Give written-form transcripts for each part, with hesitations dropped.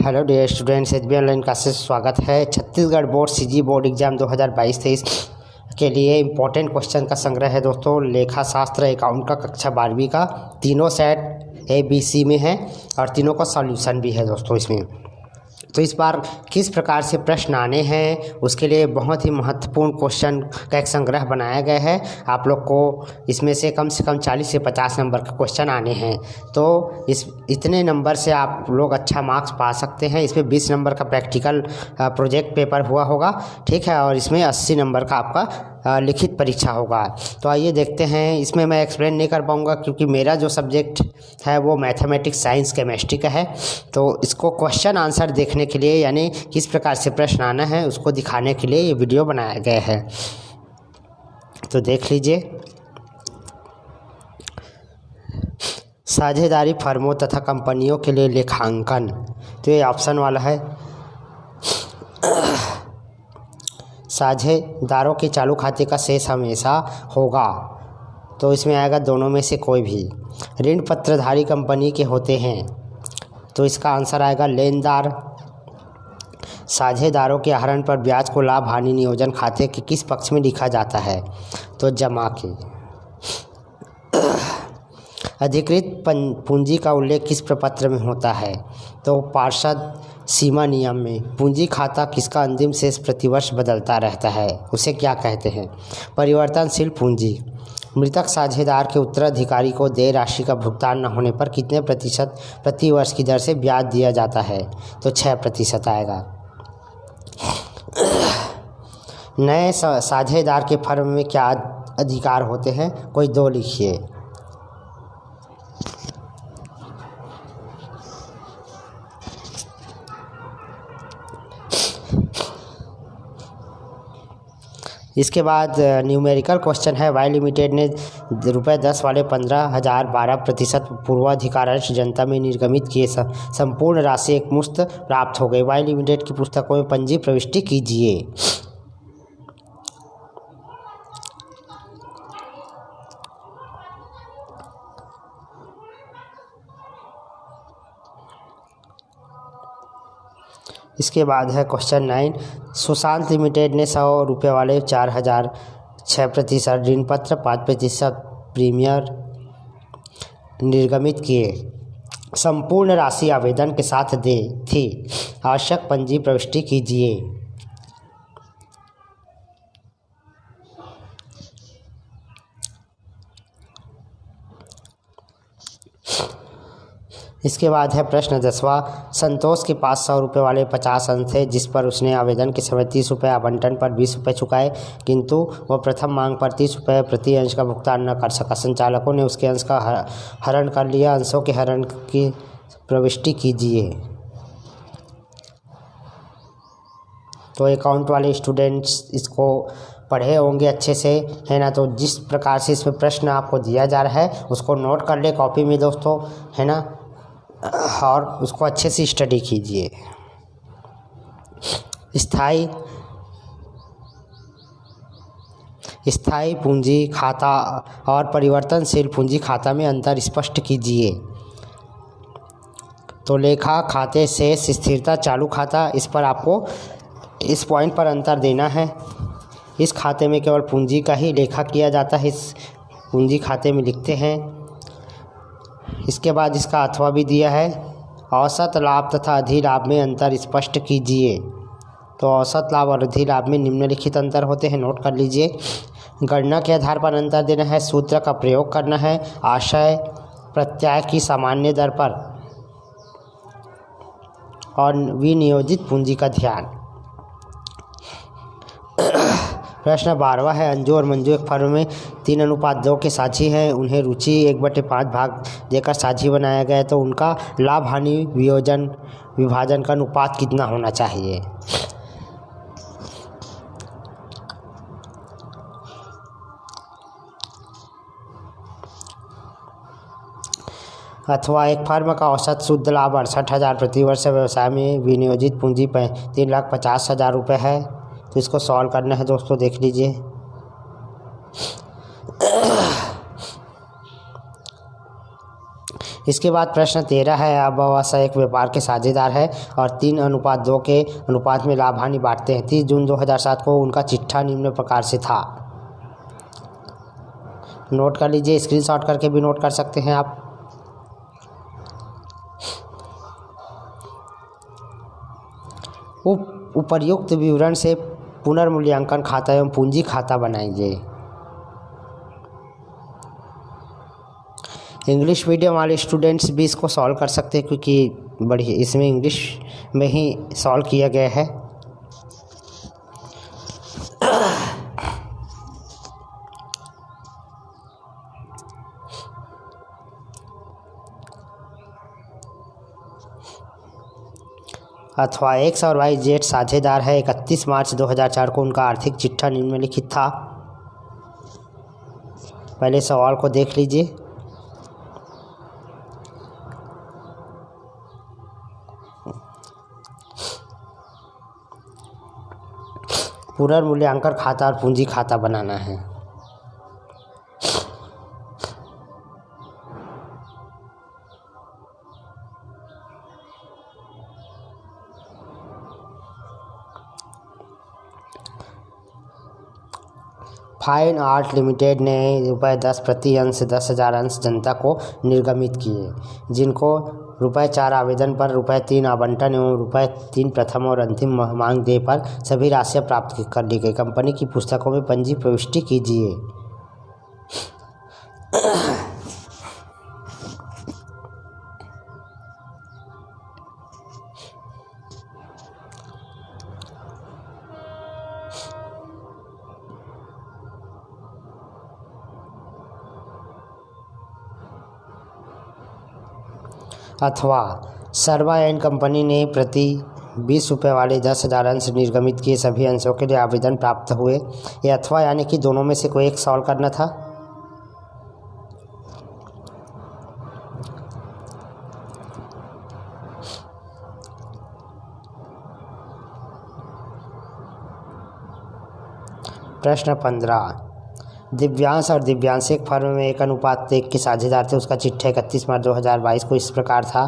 Hello dear students, H B online classes स्वागत है। Chhattisgarh board CG board exam 2022-23 के लिए इम्पोर्टेंट क्वेश्चन का संग्रह है दोस्तों। लेखा शास्त्र अकाउंट का कक्षा 12वीं का तीनों सेट ए बी सी में है और तीनों का सॉल्यूशन भी है दोस्तों इसमें। तो इस बार किस प्रकार से प्रश्न आने हैं उसके लिए बहुत ही महत्वपूर्ण क्वेश्चन का एक संग्रह बनाया गया है। आप लोग को इसमें से कम 40 से 50 नंबर का क्वेश्चन आने हैं। तो इस इतने नंबर से आप लोग अच्छा मार्क्स पा सकते हैं। इसमें 20 नंबर का प्रैक्टिकल प्रोजेक्ट पेपर हुआ होगा, ठीक है, और इसमें 80 नंबर का आपका लिखित परीक्षा होगा। तो आइए देखते हैं। इसमें मैं एक्सप्लेन नहीं कर पाऊँगा क्योंकि मेरा जो सब्जेक्ट है वो मैथमेटिक्स, साइंस, केमिस्ट्री का है। तो इसको क्वेश्चन आंसर देखने के लिए, यानी किस प्रकार से प्रश्न आना है उसको दिखाने के लिए ये वीडियो बनाया गया है। तो देख लीजिए। साझेदारी फर्मों तथा कंपनियों के लिए लेखांकन, तो ये ऑप्शन वाला है। साझेदारों के चालू खाते का शेष हमेशा होगा, तो इसमें आएगा दोनों में से कोई भी। ऋण पत्रधारी कंपनी के होते हैं, तो इसका आंसर आएगा लेनदार। साझेदारों के आहरण पर ब्याज को लाभ हानि नियोजन खाते के किस पक्ष में लिखा जाता है, तो जमा के। अधिकृत पूंजी का उल्लेख किस प्रपत्र में होता है, तो पार्षद सीमा नियम में। पूंजी खाता किसका अंतिम शेष प्रतिवर्ष बदलता रहता है, उसे क्या कहते हैं, परिवर्तनशील पूंजी। मृतक साझेदार के उत्तराधिकारी को देय राशि का भुगतान न होने पर कितने प्रतिशत प्रति वर्ष की दर से ब्याज दिया जाता है, तो 6% आएगा। नए साझेदार के फर्म में क्या अधिकार होते हैं, कोई दो लिखिए। इसके बाद न्यूमेरिकल क्वेश्चन है। वाई लिमिटेड ने ₹10 वाले 15,000 12% पूर्वाधिकारांश जनता में निर्गमित किए संपूर्ण राशि एक मुश्त प्राप्त हो गई। वाई लिमिटेड की पुस्तकों में पंजी प्रविष्टि कीजिए। इसके बाद है क्वेश्चन 9। सुशांत लिमिटेड ने ₹100 वाले 4,000 6% ऋण पत्र 5% प्रीमियर निर्गमित किए। संपूर्ण राशि आवेदन के साथ दे थी। आवश्यक पंजी प्रविष्टि कीजिए। इसके बाद है प्रश्न 10वां। संतोष के पास ₹100 वाले 50 अंश थे, जिस पर उसने आवेदन के समय ₹30 आवंटन पर ₹20 चुकाए, किंतु वह प्रथम मांग पर ₹30 प्रति अंश का भुगतान न कर सका। संचालकों ने उसके अंश का हरण कर लिया। अंशों के हरण की प्रविष्टि कीजिए। तो अकाउंट वाले स्टूडेंट्स इसको पढ़े होंगे अच्छे से, है ना। तो जिस प्रकार से इसमें प्रश्न आपको दिया जा रहा है उसको नोट कर ले कॉपी में दोस्तों, है ना, और उसको अच्छे से स्टडी कीजिए। स्थायी पूंजी खाता और परिवर्तनशील पूंजी खाता में अंतर स्पष्ट कीजिए। तो लेखा खाते शेष स्थिरता चालू खाता, इस पर आपको इस पॉइंट पर अंतर देना है। इस खाते में केवल पूंजी का ही लेखा किया जाता है, इस पूंजी खाते में लिखते हैं। इसके बाद इसका अथवा भी दिया है। औसत लाभ तथा अधिलाभ में अंतर स्पष्ट कीजिए। तो औसत लाभ और अधिलाभ में निम्नलिखित अंतर होते हैं, नोट कर लीजिए। गणना के आधार पर अंतर देना है, सूत्र का प्रयोग करना है, आशय प्रत्यय की सामान्य दर पर, और विनियोजित पूंजी का ध्यान। प्रश्न 12वां है। अंजू और मंजू एक फर्म में 3:2 के साझी हैं। उन्हें रुचि 1/5 भाग देकर साझी बनाया गया है, तो उनका लाभ हानि विभाजन का अनुपात कितना होना चाहिए। अथवा एक फर्म का औसत शुद्ध लाभ 68,000 प्रतिवर्ष व्यवसाय में विनियोजित पूंजी 3,50,000 रुपये है। तो इसको सॉल्व करना है दोस्तों, देख लीजिए। इसके बाद प्रश्न 13 है, अब व्यावसायिक व्यापार के साझेदार है और 3:2 के अनुपात में लाभ हानि बांटते हैं। 30 जून 2007 को उनका चिट्ठा निम्न प्रकार से था। नोट कर लीजिए, स्क्रीनशॉट करके भी नोट कर सकते हैं आप। उपर्युक्त विवरण से पुनर्मूल्यांकन खाता एवं पूंजी खाता बनाइए। इंग्लिश मीडियम वाले स्टूडेंट्स भी इसको सॉल्व कर सकते हैं, क्योंकि बड़ी इसमें इंग्लिश में ही सॉल्व किया गया है। अथवा एक्स और वाई जेड साझेदार है। 31 मार्च 2004 को उनका आर्थिक चिट्ठा निम्नलिखित था। पहले सवाल को देख लीजिए। पुनर्मूल्यांकन खाता और पूंजी खाता बनाना है। फाइन आर्ट लिमिटेड ने ₹10 प्रति अंश 10,000 अंश जनता को निर्गमित किए, जिनको ₹4 आवेदन पर ₹3 आवंटन एवं ₹3 प्रथम और अंतिम मांग दे पर सभी राशियां प्राप्त कर ली गई। कंपनी की पुस्तकों में पंजी प्रविष्टि कीजिए। अथवा सर्वा एंड कंपनी ने प्रति ₹20 वाले 10,000 अंश निर्गमित किए, सभी अंशों के लिए आवेदन प्राप्त हुए। ये अथवा यानी कि दोनों में से कोई एक सॉल्व करना था। प्रश्न 15, दिव्यांश और दिव्यांश एक फर्म में 1:1 के साझेदार थे। उसका चिट्ठा 31 मार्च 2022 को इस प्रकार था।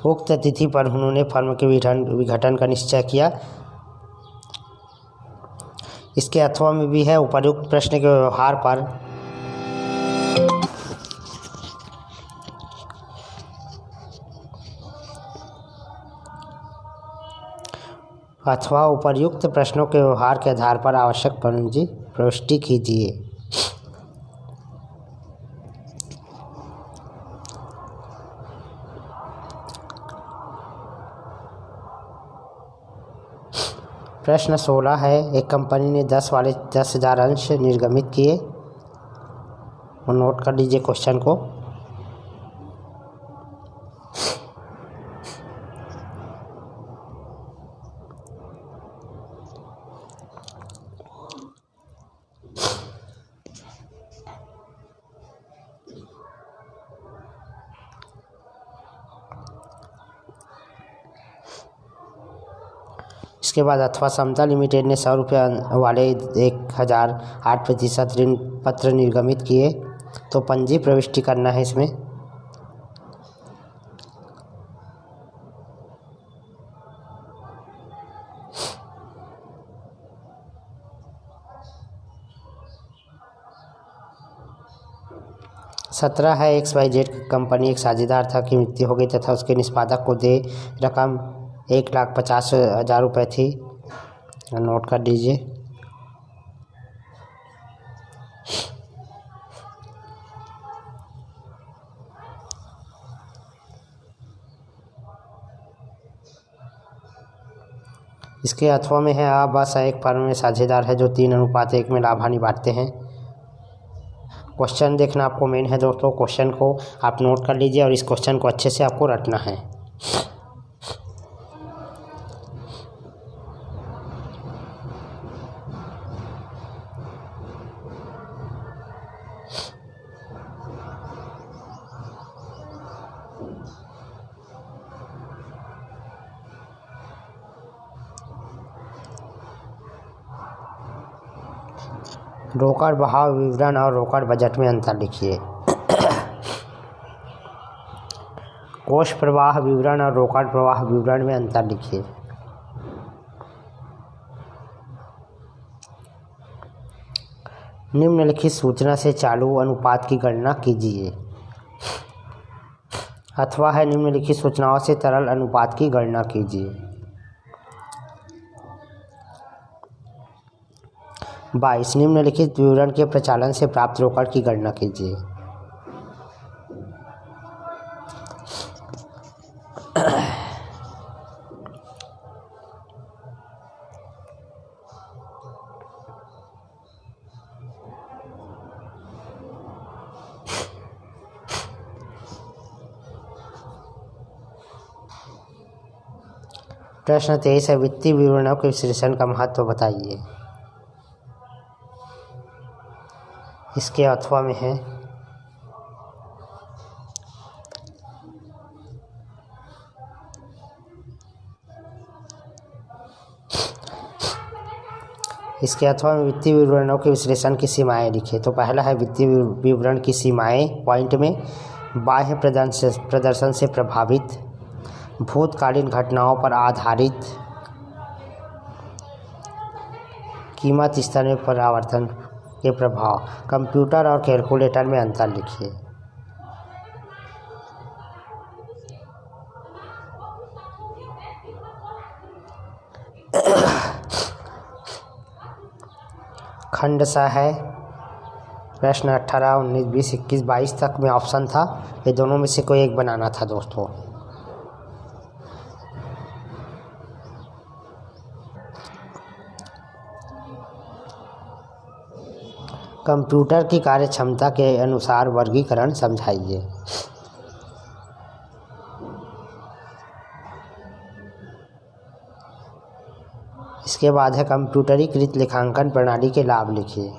उक्त तिथि पर उन्होंने फर्म के विघटन का निश्चय किया। इसके अथवा में भी है, उपर्युक्त प्रश्न के व्यवहार पर अथवा उपर्युक्त प्रश्नों के व्यवहार के आधार पर आवश्यक पूंजी प्रविष्टि कीजिए। प्रश्न 16 है, एक कंपनी ने 10 वाले 10,000 अंश निर्गमित किए। और नोट कर लीजिए क्वेश्चन को। इसके बाद अथवा समता लिमिटेड ने ₹100 वाले 1,008% ऋण पत्र निर्गमित किए, तो पंजी प्रविष्टि करना है इसमें। सत्रह है, XYZ कंपनी एक साझेदार था की मृत्यु हो गई तथा उसके निष्पादक को दे रकम ₹1,50,000 थी। नोट कर लीजिए। इसके अथवा में है, एक फर्म में साझेदार है जो 3:1 में लाभ हानि बांटते हैं। क्वेश्चन देखना आपको मेन है दोस्तों। क्वेश्चन को आप नोट कर लीजिए और इस क्वेश्चन को अच्छे से आपको रटना है। रोकड़ बहाव विवरण और रोकड़ बजट में अंतर लिखिए। कोष प्रवाह विवरण और रोकड़ प्रवाह विवरण में अंतर लिखिए। निम्नलिखित सूचना से चालू अनुपात की गणना कीजिए। अथवा है निम्नलिखित सूचनाओं से तरल अनुपात की गणना कीजिए। 22 निम्नलिखित विवरण के प्रचालन से प्राप्त रोकड़ की गणना कीजिए। प्रश्न 23 है, वित्तीय विवरणों के विश्लेषण का महत्व बताइए। इसके अथवा में है वित्तीय विवरणों के विश्लेषण की सीमाएं लिखिए। तो पहला है वित्तीय विवरण की सीमाएं पॉइंट में, बाह्य प्रदर्शन से प्रभावित, भूतकालीन घटनाओं पर आधारित, कीमत स्तर में परिवर्तन के प्रभाव। कंप्यूटर और कैलकुलेटर में अंतर लिखिए। खंड सा है। प्रश्न 18, 19, 20, 21, 22 तक में ऑप्शन था, ये दोनों में से कोई एक बनाना था दोस्तों। कंप्यूटर की कार्यक्षमता के अनुसार वर्गीकरण समझाइए। इसके बाद है कंप्यूटरीकृत लेखांकन प्रणाली के लाभ लिखिए।